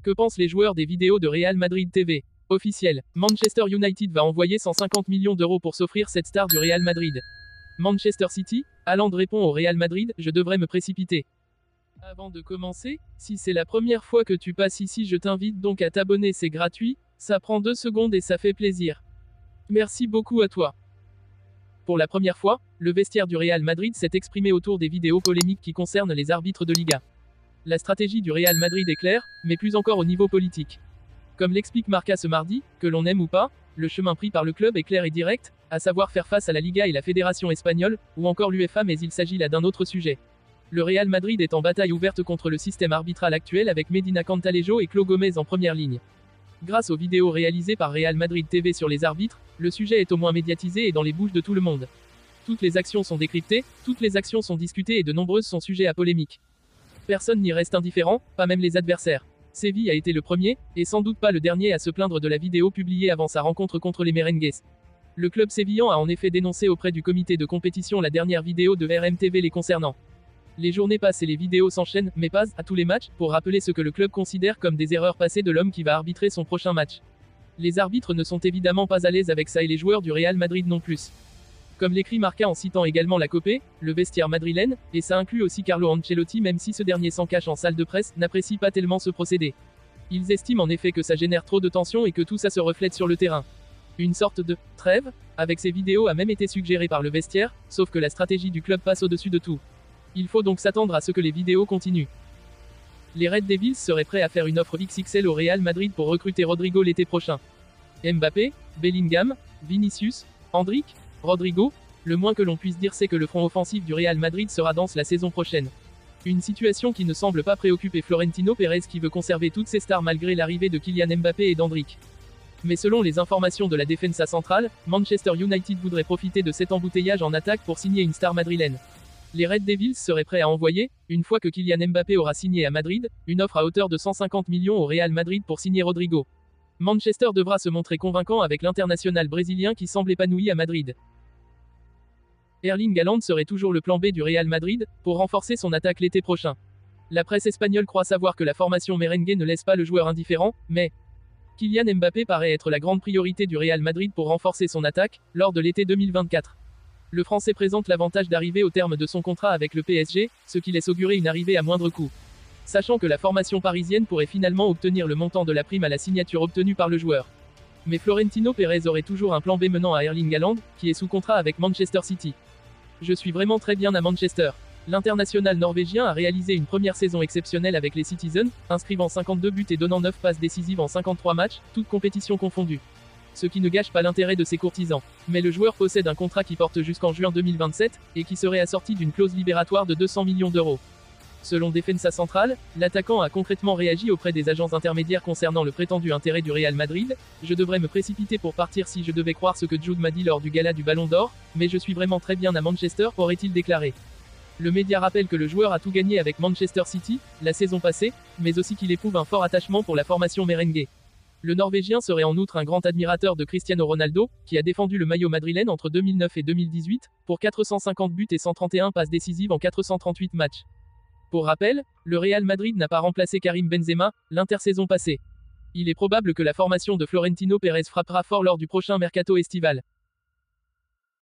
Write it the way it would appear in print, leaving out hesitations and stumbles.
Que pensent les joueurs des vidéos de Real Madrid TV? Officiel. Manchester United va envoyer 150 millions d'euros pour s'offrir cette star du Real Madrid. Manchester City, Haaland répond au Real Madrid, je devrais me précipiter. Avant de commencer, si c'est la première fois que tu passes ici, je t'invite donc à t'abonner, c'est gratuit, ça prend 2 secondes et ça fait plaisir. Merci beaucoup à toi. Pour la première fois, le vestiaire du Real Madrid s'est exprimé autour des vidéos polémiques qui concernent les arbitres de Liga. La stratégie du Real Madrid est claire, mais plus encore au niveau politique. Comme l'explique Marca ce mardi, que l'on aime ou pas, le chemin pris par le club est clair et direct, à savoir faire face à la Liga et la Fédération espagnole, ou encore l'UEFA, mais il s'agit là d'un autre sujet. Le Real Madrid est en bataille ouverte contre le système arbitral actuel avec Medina Cantalejo et Clo Gomez en première ligne. Grâce aux vidéos réalisées par Real Madrid TV sur les arbitres, le sujet est au moins médiatisé et dans les bouches de tout le monde. Toutes les actions sont décryptées, toutes les actions sont discutées et de nombreuses sont sujets à polémique. Personne n'y reste indifférent, pas même les adversaires. Séville a été le premier, et sans doute pas le dernier à se plaindre de la vidéo publiée avant sa rencontre contre les Merengues. Le club sévillan a en effet dénoncé auprès du comité de compétition la dernière vidéo de RMTV les concernant. Les journées passent et les vidéos s'enchaînent, mais pas à tous les matchs, pour rappeler ce que le club considère comme des erreurs passées de l'homme qui va arbitrer son prochain match. Les arbitres ne sont évidemment pas à l'aise avec ça et les joueurs du Real Madrid non plus. Comme l'écrit Marca en citant également la Copé, le vestiaire madrilène, et ça inclut aussi Carlo Ancelotti même si ce dernier s'en cache en salle de presse, n'apprécie pas tellement ce procédé. Ils estiment en effet que ça génère trop de tension et que tout ça se reflète sur le terrain. Une sorte de « trêve » avec ces vidéos a même été suggérée par le vestiaire, sauf que la stratégie du club passe au-dessus de tout. Il faut donc s'attendre à ce que les vidéos continuent. Les Red Devils seraient prêts à faire une offre XXL au Real Madrid pour recruter Rodrigo l'été prochain. Mbappé, Bellingham, Vinicius, Endrick, Rodrigo, le moins que l'on puisse dire c'est que le front offensif du Real Madrid sera dense la saison prochaine. Une situation qui ne semble pas préoccuper Florentino Pérez qui veut conserver toutes ses stars malgré l'arrivée de Kylian Mbappé et d'Endrick. Mais selon les informations de la Defensa centrale, Manchester United voudrait profiter de cet embouteillage en attaque pour signer une star madrilène. Les Red Devils seraient prêts à envoyer, une fois que Kylian Mbappé aura signé à Madrid, une offre à hauteur de 150 millions au Real Madrid pour signer Rodrigo. Manchester devra se montrer convaincant avec l'international brésilien qui semble épanoui à Madrid. Erling Haaland serait toujours le plan B du Real Madrid, pour renforcer son attaque l'été prochain. La presse espagnole croit savoir que la formation merengue ne laisse pas le joueur indifférent, mais Kylian Mbappé paraît être la grande priorité du Real Madrid pour renforcer son attaque, lors de l'été 2024. Le Français présente l'avantage d'arriver au terme de son contrat avec le PSG, ce qui laisse augurer une arrivée à moindre coût. Sachant que la formation parisienne pourrait finalement obtenir le montant de la prime à la signature obtenue par le joueur. Mais Florentino Pérez aurait toujours un plan B menant à Erling Haaland, qui est sous contrat avec Manchester City. Je suis vraiment très bien à Manchester. L'international norvégien a réalisé une première saison exceptionnelle avec les Citizens, inscrivant 52 buts et donnant 9 passes décisives en 53 matchs, toutes compétitions confondues. Ce qui ne gâche pas l'intérêt de ses courtisans. Mais le joueur possède un contrat qui porte jusqu'en juin 2027, et qui serait assorti d'une clause libératoire de 200 millions d'euros. Selon Defensa Central, l'attaquant a concrètement réagi auprès des agents intermédiaires concernant le prétendu intérêt du Real Madrid. Je devrais me précipiter pour partir si je devais croire ce que Jude m'a dit lors du gala du Ballon d'Or, mais je suis vraiment très bien à Manchester, aurait-il déclaré. Le média rappelle que le joueur a tout gagné avec Manchester City, la saison passée, mais aussi qu'il éprouve un fort attachement pour la formation merengue. Le Norvégien serait en outre un grand admirateur de Cristiano Ronaldo, qui a défendu le maillot madrilène entre 2009 et 2018, pour 450 buts et 131 passes décisives en 438 matchs. Pour rappel, le Real Madrid n'a pas remplacé Karim Benzema, l'intersaison passée. Il est probable que la formation de Florentino Pérez frappera fort lors du prochain mercato estival.